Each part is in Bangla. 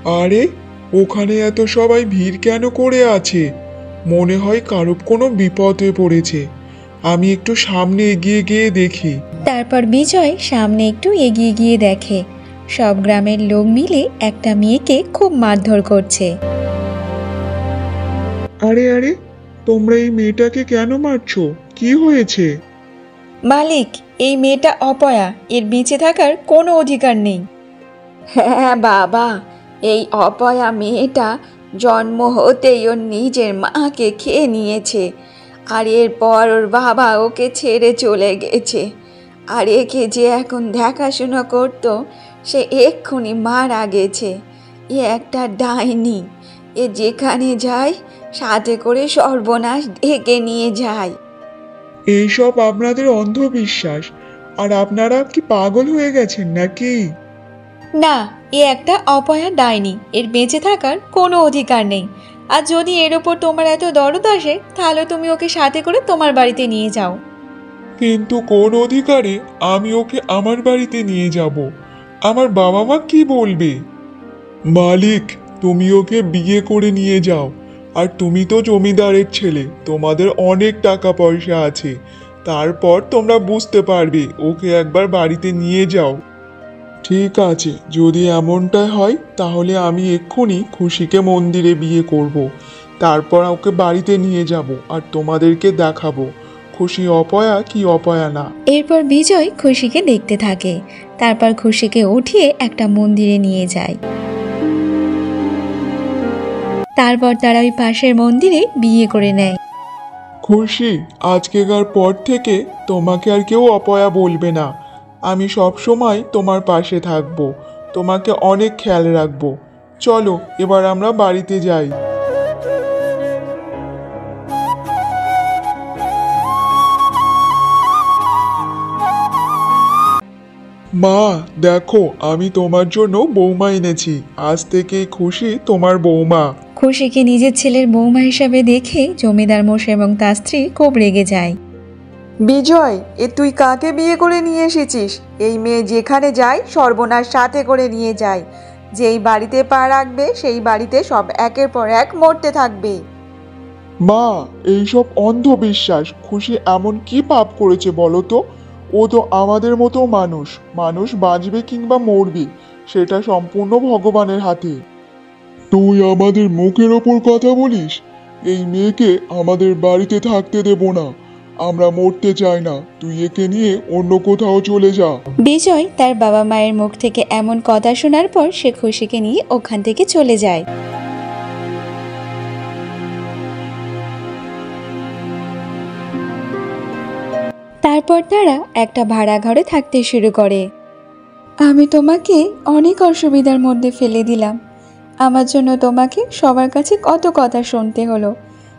আরে, ওখানে এত সবাই ভিড় কেন করে আছে? মনে হয় কারোর কোনো বিপদে পড়েছে। আমি একটু সামনে এগিয়ে গিয়ে দেখি। তারপর বিজয় সামনে একটু এগিয়ে গিয়ে দেখে সব গ্রামের লোক মিলে একটা মেয়েকে খুব মারধর করছে। আরে আরে, তোমরা এই মেয়েটাকে কেন মারছো? কি হয়েছে? মালিক, এই মেয়েটা অপয়া, এর বেঁচে থাকার কোনো অধিকার নেই। হ্যাঁ বাবা, এই অপয়া মেয়েটা জন্ম হতেই ওর নিজের মাকে খেয়ে নিয়েছে। আর এরপর ওর বাবা ওকে ছেড়ে চলে গেছে। আর একে যে এখন দেখাশুনো করতো সে এক্ষুনি মারা গেছে। এ একটা ডাইনি। এ যেখানে যায় সাথে করে সর্বনাশ ডেকে নিয়ে যায়। এইসব আপনাদের অন্ধবিশ্বাস। আর আপনারা কি পাগল হয়ে গেছেন নাকি? না, এ একটা অপয়া ডাইনি, এর বেঁচে থাকার কোনো অধিকার নেই। আর যদি এর ওপর তোমার এত দরদ আসে তাহলে তুমি ওকে সাথে করে তোমার বাড়িতে নিয়ে যাও। কিন্তু কোন অধিকারে আমি ওকে আমার বাড়িতে নিয়ে যাব? আমার বাবা মা কি বলবে? মালিক, তুমি ওকে বিয়ে করে নিয়ে যাও। আর তুমি তো জমিদারের ছেলে, তোমাদের অনেক টাকা পয়সা আছে। তারপর তোমরা বুঝতে পারবে, ওকে একবার বাড়িতে নিয়ে যাও। ঠিক আছে, যদি এমনটাই হয় তাহলে আমি এক্ষুনি খুশিকে মন্দিরে বিয়ে করব। তারপর ওকে বাড়িতে নিয়ে যাব আর তোমাদেরকে দেখাবো খুশি অপয়া কি অপয়া না। এরপর বিজয় খুশিকে দেখতে থাকে। তারপর খুশিকে উঠিয়ে একটা মন্দিরে নিয়ে যায়। তারপর তারা ওই পাশের মন্দিরে বিয়ে করে নেয়। খুশি, আজকেকার পর থেকে তোমাকে আর কেউ অপয়া বলবে না। আমি সব সময় তোমার পাশে থাকব, তোমাকে অনেক খেয়াল রাখবো। চলো এবার আমরা বাড়িতে যাই। মা, দেখো আমি তোমার জন্য বৌমা এনেছি। আজ থেকে খুশি তোমার বৌমা। খুশিকে নিজের ছেলের বৌমা হিসাবে দেখে জমিদার মশাই এবং তার স্ত্রী খুব রেগে যায়। বিজয়, এ তুই কাকে বিয়ে করে নিয়ে এসেছিস? এই মেয়ে যেখানে যায় সর্বনাশ সাথে করে নিয়ে যায়। যেই বাড়িতে পা রাখবে সেই বাড়িতে সব একের পর এক মরতে থাকবে। মা, এইসব অন্ধবিশ্বাস। খুশি এমন কি পাপ করেছে বলো তো? ও তো আমাদের মতো মানুষ। মানুষ বাঁচবে কিংবা মরবে সেটা সম্পূর্ণ ভগবানের হাতে। তুই আমাদের মুখের ওপর কথা বলিস? এই মেয়েকে আমাদের বাড়িতে থাকতে দেব না। আমরা মরতে চাই না। তুই একে নিয়ে অন্য কোথাও চলে যা। বিজয় তার বাবা মায়ের মুখ থেকে এমন কথা শোনার পর সে খুশিকে নিয়ে ওখান থেকে চলে যায়। তারপর তারা একটা ভাড়া ঘরে থাকতে শুরু করে। আমি তোমাকে অনেক অসুবিধার মধ্যে ফেলে দিলাম। আমার জন্য তোমাকে সবার কাছে কত কথা শুনতে হলো।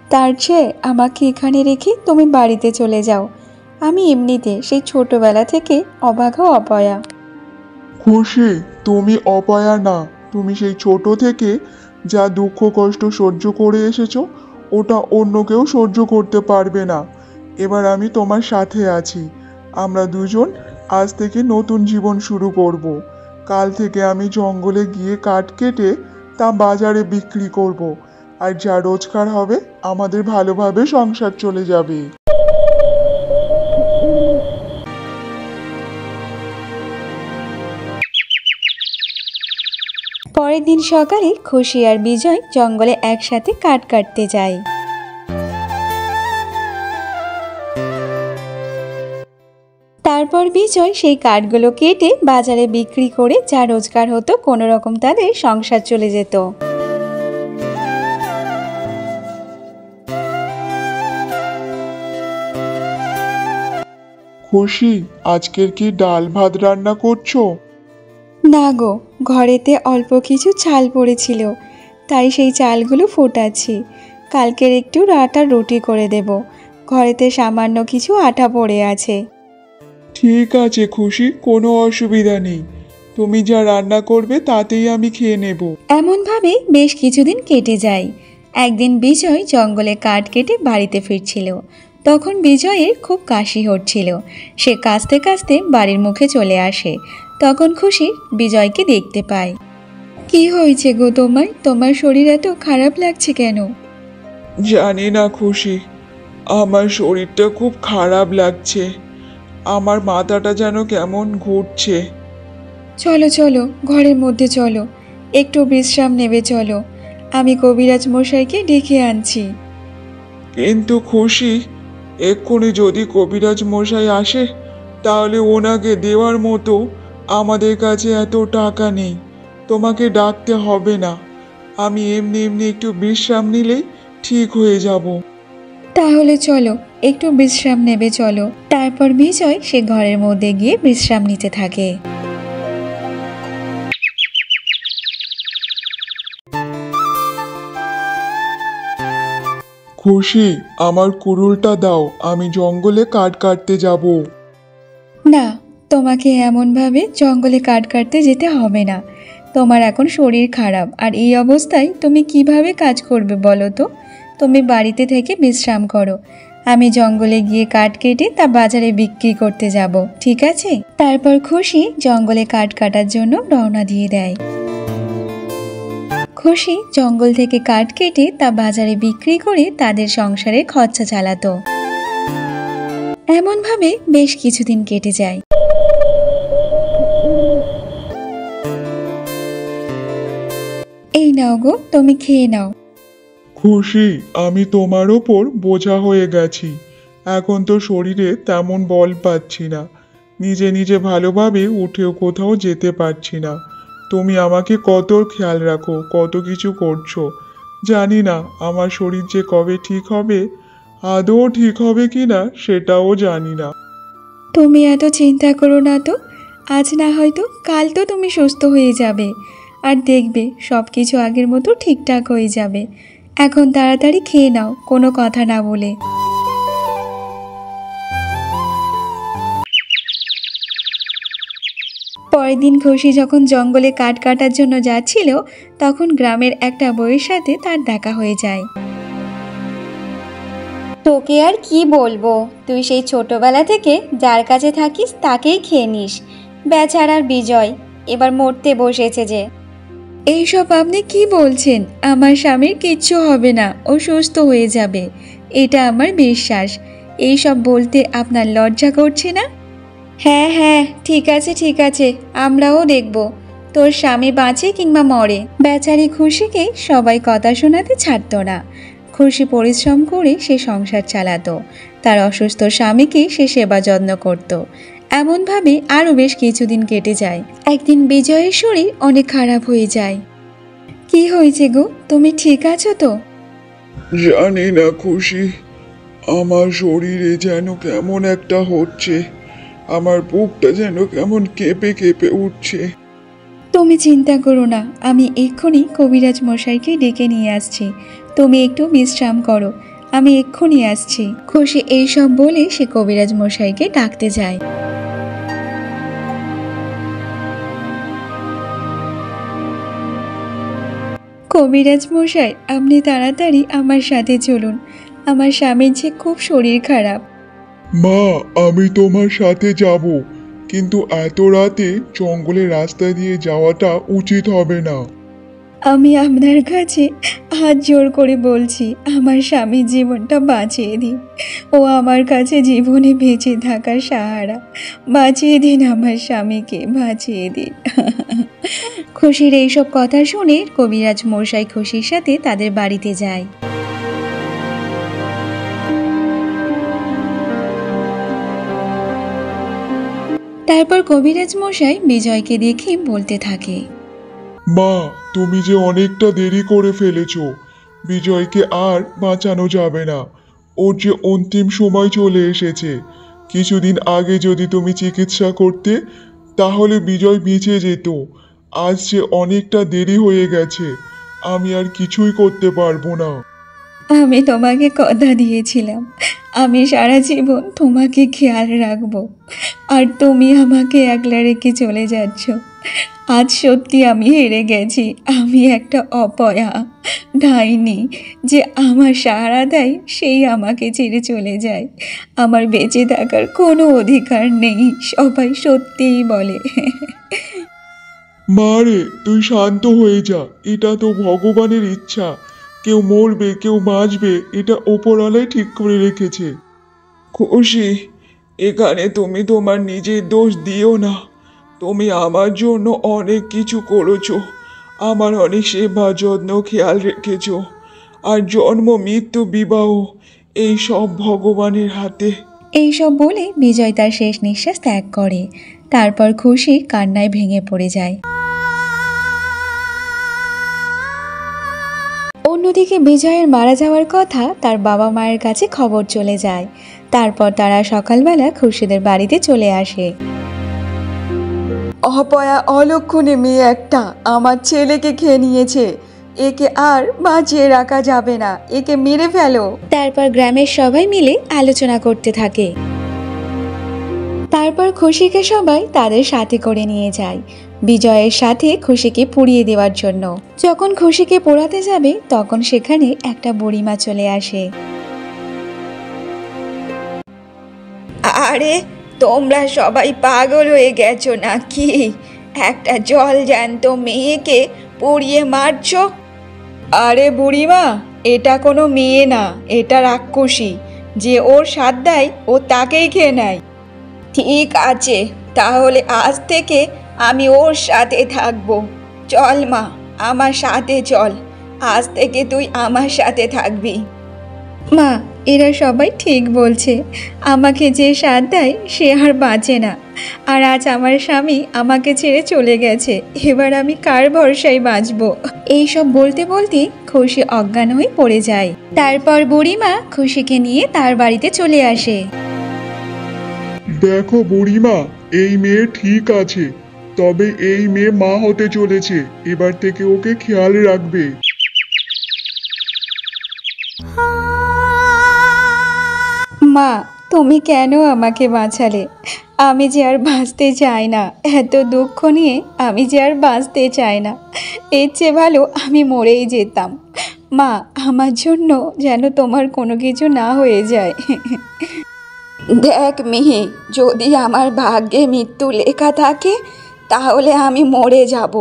তার চেয়ে আমাকে এখানে রেখে তুমি বাড়িতে চলে যাও। আমি এমনিতে সেই ছোটবেলা থেকে অভাগা অপয়া। খুশি, তুমি অপয়া না। তুমি সেই ছোট থেকে যা দুঃখ কষ্ট সহ্য করে এসেছো, ওটা অন্য কেউ সহ্য করতে পারবে না। এবার আমি তোমার সাথে আছি। আমরা দুজন আজ থেকে নতুন জীবন শুরু করব। কাল থেকে আমি জঙ্গলে গিয়ে কাঠ কেটে তা বাজারে বিক্রি করব। আর যা রোজগার হবে আমাদের ভালোভাবে সংসার চলে যাবে। পরের দিন সকালে খুশি আর বিজয় জঙ্গলে একসাথে কাঠ কাটতে যায়। তারপর বিজয় সেই কাঠগুলো কেটে বাজারে বিক্রি করে যা রোজগার হতো কোনো রকম তাদের সংসার চলে যেত। খুশি, আজকের কি ডাল ভাত রান্না করছো? না গো, ঘরেতে অল্প কিছু চাল পড়েছিল, তাই সেই চালগুলো ফোটাচ্ছি। কালকের একটু আটার রুটি করে দেব। ঘরেতে সামান্য কিছু আটা পড়ে আছে। ঠিক আছে খুশি, কোনো অসুবিধা নেই। তুমি যা রান্না করবে তাতেই আমি খেয়ে নেব। এমনভাবে বেশ কিছুদিন কেটে যায়। একদিন বিজয় জঙ্গলে কাঠ কেটে বাড়িতে ফিরছিল। তখন বিজয়ের খুব কাশি হচ্ছিল। সে কাশতে কাশতে বাড়ির মুখে চলে আসে। তখন খুশি বিজয়কে দেখতে পায়। কি হয়েছে গো তোমার? তোমার শরীর এত খারাপ লাগছে কেন? জানি না খুশি, আমার শরীরটা খুব খারাপ লাগছে। আমার মাথাটা যেন কেমন ঘুরছে। চলো চলো, ঘরের মধ্যে চলো, একটু বিশ্রাম নেবে চলো। আমি কবিরাজ মশাইকে ডেকে আনছি। কিন্তু খুশি, এক্ষুনি যদি কবিরাজ মশাই আসে তাহলে ওনাকে দেওয়ার মতো আমাদের কাছে এত টাকা নেই। তোমাকে ডাকতে হবে না, আমি এমনি এমনি একটু বিশ্রাম নিলেই ঠিক হয়ে যাব। তাহলে চলো, একটু বিশ্রাম নেবে চলো। তারপর বিজয় সে ঘরের মধ্যে গিয়ে বিশ্রাম নিতে থাকে। খুশি, আমার কুড়ুলটা দাও, আমি জঙ্গলে কাঠ কাটতে যাব। না, তোমাকে এমনভাবে জঙ্গলে কাঠ কাটতে যেতে হবে না। তোমার এখন শরীর খারাপ, আর এই অবস্থায় তুমি কিভাবে কাজ করবে বলো তো? তুমি বাড়িতে থেকে বিশ্রাম করো। আমি জঙ্গলে গিয়ে কাঠ কেটে তা বাজারে বিক্রি করতে যাব, ঠিক আছে? তারপর খুশি জঙ্গলে কাঠ কাটার জন্য রওনা দিয়ে দেয়। খুশি জঙ্গল থেকে কাঠ কেটে তা বাজারে বিক্রি করে তাদের সংসারের খরচা চালাতো। এমনভাবে বেশ কিছুদিন কেটে যায়। এই নাও গো, তুমি খেয়ে নাও। খুশি, আমি তোমার ওপর বোঝা হয়ে গেছি। এখন তো শরীরে তেমন বল পাচ্ছি না, নিজে নিজে ভালোভাবে উঠেও কোথাও যেতে পারছি না। তুমি আমাকে কত খেয়াল রাখো, কত কিছু করছো। জানি না আমার শরীর যে কবে ঠিক হবে, আদৌ ঠিক হবে কি না সেটাও জানি না। তুমি এত চিন্তা করো না তো। আজ না হয়তো কাল তো তুমি সুস্থ হয়ে যাবে, আর দেখবে সব কিছু আগের মতো ঠিকঠাক হয়ে যাবে। এখন তাড়াতাড়ি খেয়ে নাও, কোনো কথা না বলে। পরের দিন খুশি যখন জঙ্গলে কাঠ কাটার জন্য যাচ্ছিল, তখন গ্রামের একটা বউয়ের সাথে তার দেখা হয়ে যায়। তোকে আর কি বলবো, তুই সেই ছোটবেলা থেকে যার কাছে থাকিস তাকেই খেয়ে নিস। বেচারার বিজয় এবার মরতে বসেছে যে। এইসব আপনি কি বলছেন? আমার স্বামীর কিচ্ছু হবে না, ও সুস্থ হয়ে যাবে, এটা আমার বিশ্বাস। এইসব বলতে আপনার লজ্জা করছে না? হ্যাঁ হ্যাঁ, ঠিক আছে ঠিক আছে, আমরাও দেখব তোর স্বামী বাঁচে কিংবা মরে। বেচারি খুশিকে সবাই কথা শোনাতে ছাড়তো না। খুশি পরিশ্রম করে সে সংসার চালাতো, তার অসুস্থ স্বামীকে সে সেবা যত্ন করত। এমনভাবে আরও বেশ কিছুদিন কেটে যায়। একদিন বিজয়ের শরীর অনেক খারাপ হয়ে যায়। কি হয়েছে গো, তুমি ঠিক আছো তো? জানি না খুশি, আমার শরীরে যেন কেমন একটা হচ্ছে, আমার বুকটা যেন কেমন কেঁপে কেঁপে উঠছে। তুমি চিন্তা করো না, আমি এক্ষুনি কবিরাজ মশাইকে ডেকে নিয়ে আসছি। তুমি একটু বিশ্রাম করো, আমি এক্ষুনি আসছি। খুশি এইসব বলে সে কবিরাজ মশাইকে ডাকতে যায়। কবিরাজ মশাই, আপনি তাড়াতাড়ি আমার সাথে চলুন। আমার স্বামীর যে খুব শরীর খারাপ। মা, আমি তোমার সাথে যাব, কিন্তু এত রাতে জঙ্গলের রাস্তা দিয়ে যাওয়াটা উচিত হবে না। আমি আপনার কাছে হাত জোর করে বলছি, আমার স্বামীর জীবনটা বাঁচিয়ে দিন। ও আমার কাছে জীবনে বেঁচে থাকার সাহারা। বাঁচিয়ে দিন আমার স্বামীকে, বাঁচিয়ে দিন। খুশির এইসব কথা শুনে কবিরাজ মশাই খুশির সাথে তাদের বাড়িতে যায়। তারপর কবিরাজ মশাই বিজয়কে দেখে বলতে থাকে, মা, তুমি যে অনেকটা দেরি করে ফেলেছো, বিজয়কে আর বাঁচানো যাবে না। ওর যে অন্তিম সময় চলে এসেছে। কিছুদিন আগে যদি তুমি চিকিৎসা করতে তাহলে বিজয় বেঁচে যেত। আজ যে অনেকটা দেরি হয়ে গেছে, আমি আর কিছুই করতে পারবো না। আমি তোমাকে কথা দিয়েছিলাম, আমি সারা জীবন তোমাকে খেয়াল রাখবো, আর তুমি আমাকে একলা রেখে চলে যাচ্ছ। আজ সত্যি আমি হেরে গেছি। আমি একটা অপয়া ডাইনি, যে আমার সাহারা দেয় সেই আমাকে ছেড়ে চলে যায়। আমার বেঁচে থাকার কোনো অধিকার নেই, সবাই সত্যিই বলে। মা রে, তুই শান্ত হয়ে যা, এটা তো ভগবানের ইচ্ছা। কেউ মরবে কেউ বাঁচবে, এটা ওপরওয়ালাই ঠিক করে রেখেছে। খুশি, এখানে তুমি তোমার নিজের দোষ দিও না। তুমি আমার জন্য অনেক কিছু করেছো, আমার অনেক সেবা যত্ন খেয়াল রেখেছো। আর জন্ম মৃত্যু বিবাহ এই সব ভগবানের হাতে। এইসব বলে বিজয় তার শেষ নিঃশ্বাস ত্যাগ করে। তারপর খুশি কান্নায় ভেঙে পড়ে যায়। অন্যদিকে বিজয়ের মারা যাওয়ার কথা তার বাবা মায়ের কাছে খবর চলে যায়। তারপর তারা সকালবেলা খুশিদের বাড়িতে চলে আসে। অপয়া অলক্ষণে মেয়ে একটা আমার ছেলেকে খেয়ে নিয়েছে, একে আর বাঁচিয়ে রাখা যাবে না, একে মেরে ফেলো। তারপর গ্রামের সবাই মিলে আলোচনা করতে থাকে। তারপর খুশিকে সবাই তাদের সাথে করে নিয়ে যায় বিজয়ের সাথে খুশিকে পুড়িয়ে দেওয়ার জন্য। যখন খুশিকে পোড়াতে যাবে তখন সেখানে একটা বুড়িমা চলে আসে। আরে তোমরা সবাই পাগল হয়ে গেছো নাকি? একটা জল জ্যান্ত মেয়েকে পুড়িয়ে মারছো? আরে বুড়িমা, এটা কোনো মেয়ে না, এটা রাক্ষসী। যে ওর স্বাদ দেয় ও তাকেই খেয়ে নেয়। ঠিক আছে, তাহলে আজ থেকে আমি ওর সাথে থাকবো। চল মা, আমার সাথে চল, আজ থেকে তুই আমার সাথে থাকবি। মা, এরা সবাই ঠিক বলছে, আমাকে যে স্বাদ দেয় সে আর বাঁচে না। আর আজ আমার স্বামী আমাকে ছেড়ে চলে গেছে, এবার আমি কার ভরসায় বাঁচবো? এইসব বলতে বলতে খুশি অজ্ঞান হয়ে পড়ে যায়। তারপর বুড়িমা খুশিকে নিয়ে তার বাড়িতে চলে আসে। দেখো বুড়িমা, এই মেয়ে ঠিক আছে, তবে এই মেয়ে মা হতে চলেছে, এবার থেকে ওকে খেয়াল রাখবে। মা, তুমি কেন আমাকে বাঁচালে? আমি যে আর বাঁচতে চাই না, এত দুঃখ নিয়ে আমি যে আর বাঁচতে চাই না। এর চেয়ে ভালো আমি মরেই যেতাম। মা, আমার জন্য যেন তোমার কোনো কিছু না হয়ে যায়। দেখ মেয়ে, যদি আমার ভাগ্যে মৃত্যু লেখা থাকে তাহলে আমি মরে যাব,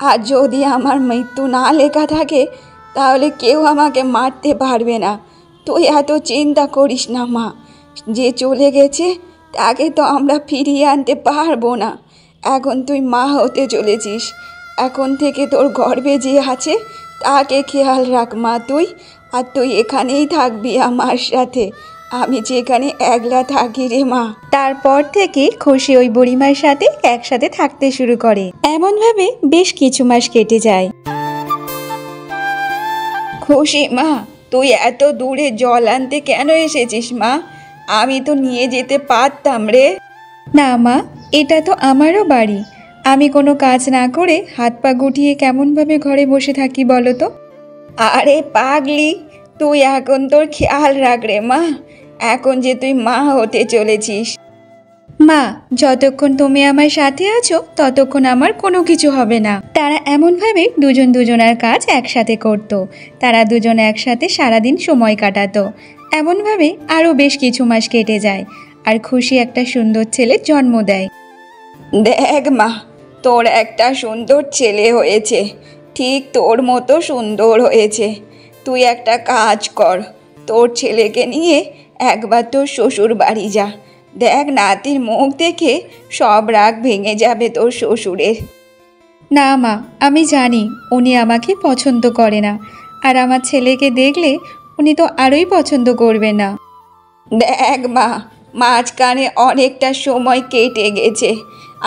আর যদি আমার মৃত্যু না লেখা থাকে তাহলে কেউ আমাকে মারতে পারবে না। তুই এত চিন্তা করিস না মা, যে চলে গেছে তাকে তো আমরা ফিরিয়ে আনতে পারবো না। এখন তুই মা হতে চলেছিস, এখন থেকে তোর গর্ভে যে আছে তাকে খেয়াল রাখ মা তুই। আর তুই এখানেই থাকবি আমার সাথে, আমি যেখানে একলা থাকি রে মা। তারপর থেকে খুশি ওই বুড়িমার সাথে একসাথে থাকতে শুরু করে। এমনভাবে বেশ কিছু মাস কেটে যায়। খুশি মা, তুই এত দূরে জল আনতে কেন এসেছিস মা? আমি তো নিয়ে যেতে পারতাম রে। না মা, এটা তো আমারও বাড়ি। আমি কোনো কাজ না করে হাত পা গুটিয়ে কেমনভাবে ঘরে বসে থাকি বলো তো? আরে পাগলি, তুই এখন তোর খেয়াল রাখ রে মা, এখন যে তুই মা হতে চলেছিস। মা, যতক্ষণ তুমি আমার সাথে আছো ততক্ষণ আমার কোনো কিছু হবে না। তারা এমনভাবে দুজন দুজনের কাজ একসাথে করত। তারা দুজন একসাথে সারাদিন সময় কাটাতো। এমনভাবে আরও বেশ কিছু মাস কেটে যায়, আর খুশি একটা সুন্দর ছেলের জন্ম দেয়। দেখ মা, তোর একটা সুন্দর ছেলে হয়েছে, ঠিক তোর মতো সুন্দর হয়েছে। তুই একটা কাজ কর, তোর ছেলেকে নিয়ে একবার তোর শ্বশুর বাড়ি যা। দেখ, নাতির মুখ দেখে সব রাগ ভেঙে যাবে তোর শ্বশুরের। না মা, আমি জানি উনি আমাকে পছন্দ করে না, আর আমার ছেলেকে দেখলে উনি তো আরোই পছন্দ করবে না। দেখ মা, মাঝখানে অনেকটা সময় কেটে গেছে,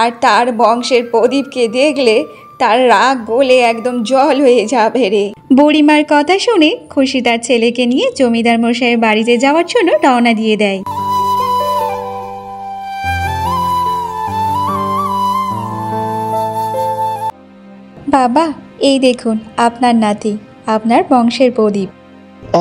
আর তার বংশের প্রদীপকে দেখলে তার রাগ গলে একদম জল হয়ে যাবে রে। বুড়িমার কথা শুনে খুশি তার ছেলেকে নিয়ে জমিদার মশাইয়ের বাড়িতে যাওয়ার জন্য রওনা দিয়ে দেয়। বাবা, এই দেখুন আপনার নাতি, আপনার বংশের প্রদীপ।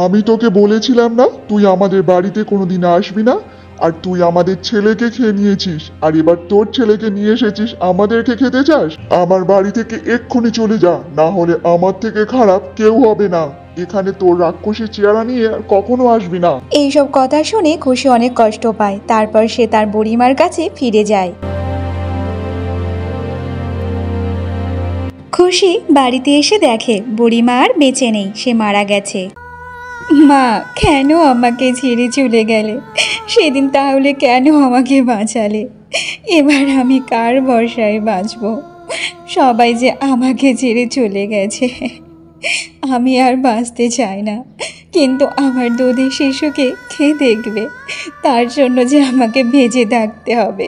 আমি তোকে বলেছিলাম না তুই আমাদের বাড়িতে কোনোদিন আসবি না, আর তুই আমাদের ছেলেকে খেয়ে নিয়েছিস, আর এবার তোর ছেলেকে নিয়ে এসেছিস আমাদেরকে খেতে চাস? আমার বাড়ি থেকে এক্ষুনি চলে যা, না হলে আমার থেকে খারাপ কেউ হবে না। এখানে তোর রাক্ষসী চেহারা নিয়ে আর কখনো আসবি না। এইসব কথা শুনে খুশি অনেক কষ্ট পায়। তারপর সে তার বুড়িমার কাছে ফিরে যায়। খুশি বাড়িতে এসে দেখে বুড়িমা আর বেঁচে নেই, সে মারা গেছে। মা, কেন আমাকে ছেড়ে চলে গেলে? সেদিন তাহলে কেন আমাকে বাঁচালে? এবার আমি কার ভরসায় বাঁচব? সবাই যে আমাকে ছেড়ে চলে গেছে। আমি আর বাঁচতে চাই না, কিন্তু আমার দুধের শিশুকে কে দেখবে? তার জন্য যে আমাকে বেঁচে থাকতে হবে।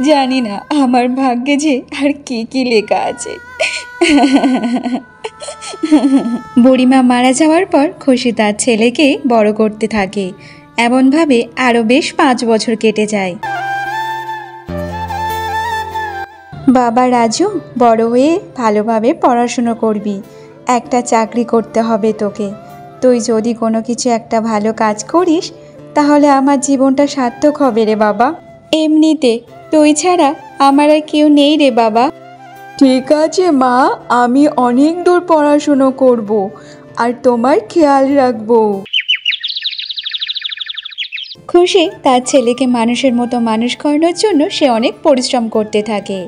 জানি না আমার ভাগ্যে যে আর কি কি লেখা আছে। বুড়িমা মারা যাওয়ার পর খুশি তার ছেলেকে বড় করতে থাকে। এমনভাবে আরও বেশ 5 বছর কেটে যায়। বাবা রাজু, বড় হয়ে ভালোভাবে পড়াশুনো করবি, একটা চাকরি করতে হবে তোকে। তুই যদি কোনো কিছু একটা ভালো কাজ করিস তাহলে আমার জীবনটা সার্থক হবে রে বাবা। এমনিতে তুই ছাড়া আমার আর কেউ নেই রে বাবা। ঠিক আছে মা, আমি অনেক দূর পড়াশুনো করব আর তোমার খেয়াল রাখবো। খুশি তার ছেলেকে মানুষের মতো মানুষ করানোর জন্য সে অনেক পরিশ্রম করতে থাকে।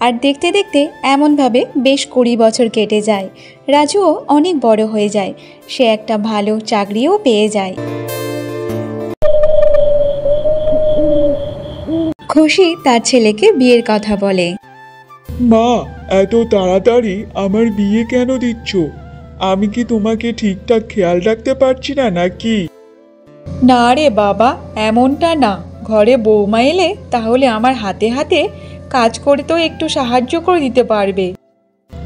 আর দেখতে দেখতে এমনভাবে বেশ 20 বছর কেটে যায়। রাজুও অনেক বড় হয়ে যায়, সে একটা ভালো চাকরিও পেয়ে যায়। খুশি তার ছেলেকে বিয়ের কথা বলে। মা, এত তাড়াতাড়ি আমার বিয়ে কেন দিচ্ছ? আমি কি তোমাকে ঠিকঠাক খেয়াল রাখতে পারছি না নাকি? না রে বাবা, এমনটা না। ঘরে বৌমা এলে তাহলে আমার হাতে হাতে কাজ করে তো একটু সাহায্য করে দিতে পারবে।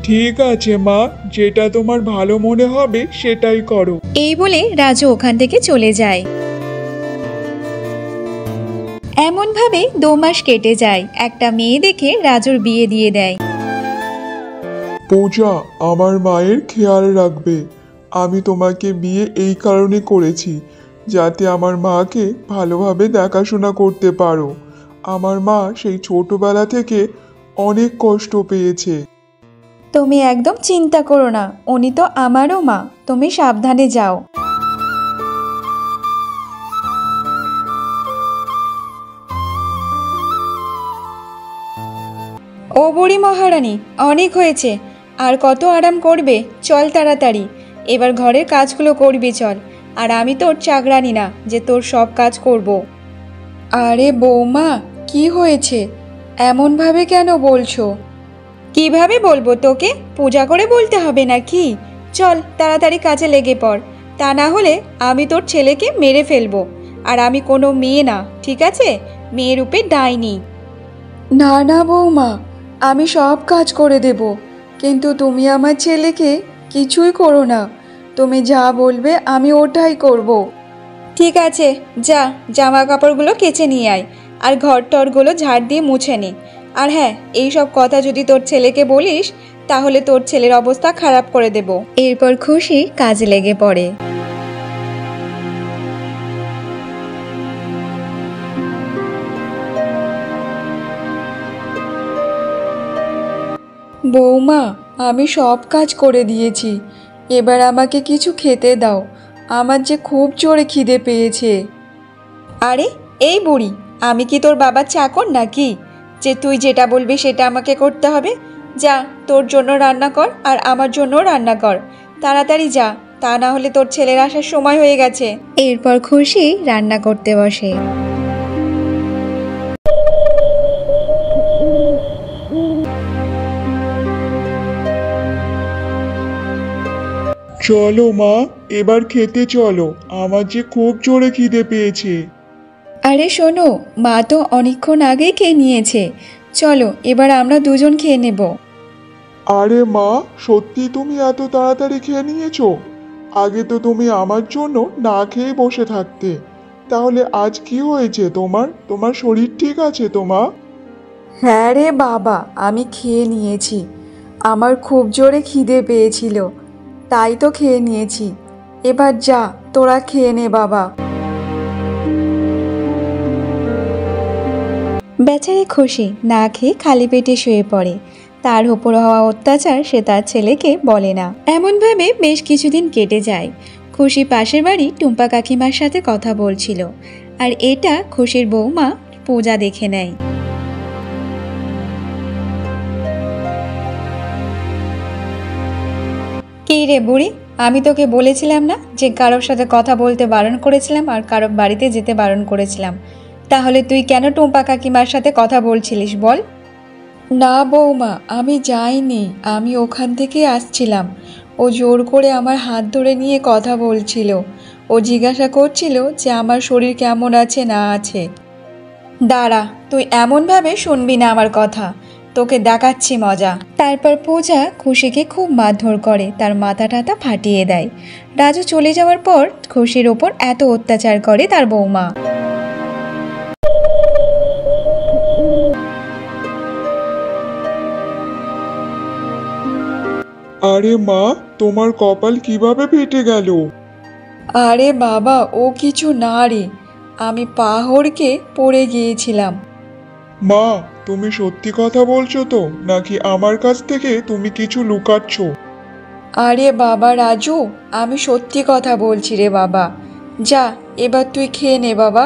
ঠিক আছে মা, যেটা তোমার ভালো মনে হবে সেটাই করো। এই বলে রাজু ওখান থেকে চলে যায়। এমনভাবে 2 মাস কেটে যায়। একটা মেয়ে দেখে রাজুর বিয়ে দিয়ে দেয়। পূজা, আমার মায়ের খেয়াল রাখবে। আমি তোমাকে বিয়ে এই কারণে করেছি যাতে আমার মাকে ভালোভাবে দেখাশোনা করতে পারো। আমার মা সেই ছোটবেলা থেকে অনেক কষ্ট পেয়েছে। তুমি একদম চিন্তা করো না, উনি তো আমারও মা। তুমি সাবধানে যাও। ও বুড়ি মহারানী, অনেক হয়েছে, আর কত আরাম করবে? চল তাড়াতাড়ি, এবার ঘরের কাজগুলো করবি চল। আর আমি তোর চাকরানি না যে তোর সব কাজ করব। আরে বৌমা, কি হয়েছে? এমনভাবে কেন বলছো? কিভাবে বলবো তোকে? পূজা করে বলতে হবে নাকি? চল তাড়াতাড়ি কাজে লেগে পড়, তা না হলে আমি তোর ছেলেকে মেরে ফেলবো। আর আমি কোনো মেয়ে না, ঠিক আছে? মেয়ে রূপে ডাইনি। না না বৌমা, আমি সব কাজ করে দেব, কিন্তু তুমি আমার ছেলেকে কিছুই করো না। তুমি যা বলবে আমি ওটাই করব। ঠিক আছে, যা জামা কাপড়গুলো কেচে নিয়ে আয়, আর ঘর টরগুলো ঝাড় দিয়ে মুছে নে। আর হ্যাঁ, এই সব কথা যদি তোর ছেলেকে বলিস তাহলে তোর ছেলের অবস্থা খারাপ করে দেব। এরপর খুশি কাজে লেগে পড়ে। বৌমা, আমি সব কাজ করে দিয়েছি, এবার আমাকে কিছু খেতে দাও। আমার যে খুব জোরে খিদে পেয়েছে। আরে এই বুড়ি, আমি কি তোর বাবার চাকর নাকি যে তুই যেটা বলবি সেটা আমাকে করতে হবে? যা, তোর জন্য রান্না কর আর আমার জন্য রান্না কর, তাড়াতাড়ি যা, তা না হলে তোর ছেলের আসার সময় হয়ে গেছে। এরপর খুশি রান্না করতে বসে। চলো মা, এবার খেতে চলো, আমার যে খুব জোরে খিদে পেয়েছে। আরে শোনো, মা তো অনেকক্ষণ আগেই খেয়ে নিয়েছে, চলো এবার আমরা দুজন খেয়ে নেব। আরে মা, সত্যি তুমি এত তাড়াতাড়ি খেয়ে নিয়েছো? আগে তো তুমি আমার জন্য না খেয়ে বসে থাকতে। তাহলে আজ কি হয়েছে তোমার? তোমার শরীর ঠিক আছে তো মা? হ্যাঁ রে বাবা, আমি খেয়ে নিয়েছি। আমার খুব জোরে খিদে পেয়েছিল, তাই তো খেয়ে নিয়েছি। এবার যা, তোরা খেয়ে নে বাবা। বেচারি খুশি না খেয়ে খালি পেটে শুয়ে পড়ে। তার উপর হওয়া অত্যাচার সে তার ছেলেকে বলে না। এমনভাবে বেশ কিছুদিন কেটে যায়। খুশি পাশের বাড়ি টুম্পা কাকিমার সাথে কথা বলছিল, আর এটা খুশির বৌমা পূজা দেখে নেয়। রে বুড়ি, আমি তোকে বলেছিলাম না যে কারোর সাথে কথা বলতে বারণ করেছিলাম আর কারোর বাড়িতে যেতে বারণ করেছিলাম? তাহলে তুই কেন টুম্পা কাকিমার সাথে কথা বলছিলিস বল? না বৌমা, আমি যাইনি, আমি ওখান থেকে আসছিলাম। ও জোর করে আমার হাত ধরে নিয়ে কথা বলছিল। ও জিজ্ঞাসা করছিল যে আমার শরীর কেমন আছে না আছে। দাঁড়া, তুই এমনভাবে শুনবি না আমার কথা, তোকে দেখাচ্ছি মজা। তারপর পূজা খুশিকে খুব মারধর করে, তার মাথা টাথা ফাটিয়ে দেয়। রাজু চলে যাওয়ার পর খুশির ওপর এত অত্যাচার করে তার বৌমা। আরে মা, তোমার কপাল কিভাবে ফেটে গেল? আরে বাবা, ও কিছু না রে, আমি পাহড়কে পড়ে গিয়েছিলাম। মা, তুমি সত্যি কথা বলছো তো, নাকি আমার কাছ থেকে তুমি কিছু লুকাচ্ছ? আরে বাবা রাজু, আমি সত্যি কথা বলছি রে বাবা। যা, এবার তুই খেয়ে নে বাবা।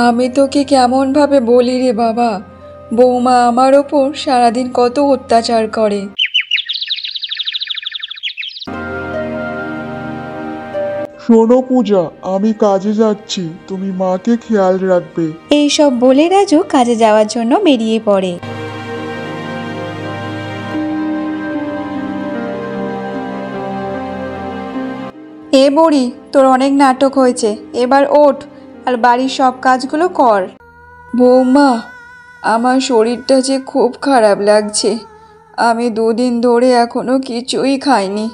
আমি তোকে কেমনভাবে বলি রে বাবা, বৌমা আমার ওপর সারাদিন কত অত্যাচার করে। শোনো পূজা, আমি কাজে যাচ্ছি, তুমি মাকে খেয়াল রাখবে। এইসব বলে রাজু কাজে যাওয়ার জন্য বেরিয়ে পড়ে। এ বুড়ি, তোর অনেক নাটক হয়েছে, এবার ওঠ আর বাড়ির সব কাজগুলো কর। বৌমা, আমার শরীরটা যে খুব খারাপ লাগছে। আমি 2 দিন ধরে এখনো কিছুই খাইনি।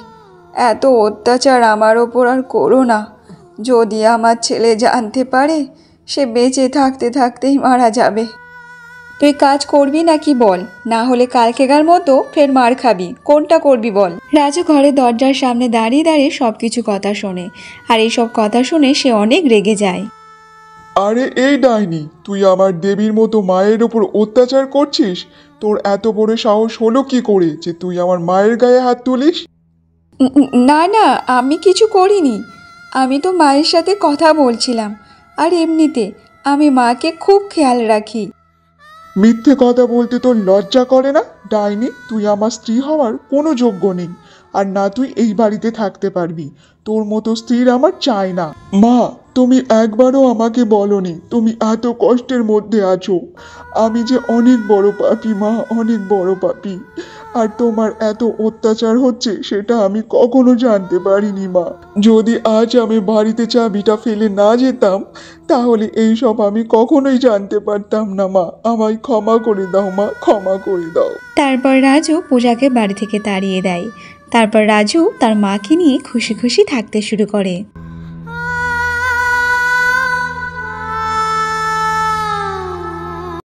এত অত্যাচার আমার ওপর আর করো না। যদি আমার ছেলে জানতে পারে, সে বেঁচে থাকতে থাকতেই মারা যাবে। তুই কাজ করবি নাকি বল, না হলে কালকেকার মতো ফের মার খাবি। কোনটা করবি বল? রাজু ঘরের দরজার সামনে দাঁড়িয়ে দাঁড়িয়ে সব কিছু কথা শোনে, আর এইসব কথা শুনে সে অনেক রেগে যায়। আরে এই ডাইনি, তুই আমার দেবীর মতো মায়ের ওপর অত্যাচার করছিস? তোর এত বড় সাহস হলো কি করে যে তুই আমার মায়ের গায়ে হাত তুলিস? না না, আমি কিছু করিনি। আমি তো মায়ের সাথে কথা বলছিলাম, আর এমনিতে আমি মাকে খুব খেয়াল রাখি। মিথ্যে কথা বলতে তোর লজ্জা করে না? ডাইনি, তুই আমার স্ত্রী হওয়ার কোনো যোগ্য নেই, আর না তুই এই বাড়িতে থাকতে পারবি। তোর মতো স্ত্রীর আমার চাই না। মা, তুমি একবারও আমাকে বলনি তুমি এত কষ্টের মধ্যে আছো। আমি যে অনেক বড় পাপী মা, অনেক বড় পাপী। আর তোমার এত অত্যাচার হচ্ছে সেটা আমি কখনো জানতে পারিনি মা। যদি আজ আমি বাড়িতে চাবিটা ফেলে না যেতাম, তাহলে এই সব আমি কখনোই জানতে পারতাম না মা। আমায় ক্ষমা করে দাও মা, ক্ষমা করে দাও। তারপর রাজু পূজাকে বাড়ি থেকে তাড়িয়ে দেয়। তারপর রাজু তার মাকে নিয়ে খুশি খুশি থাকতে শুরু করে।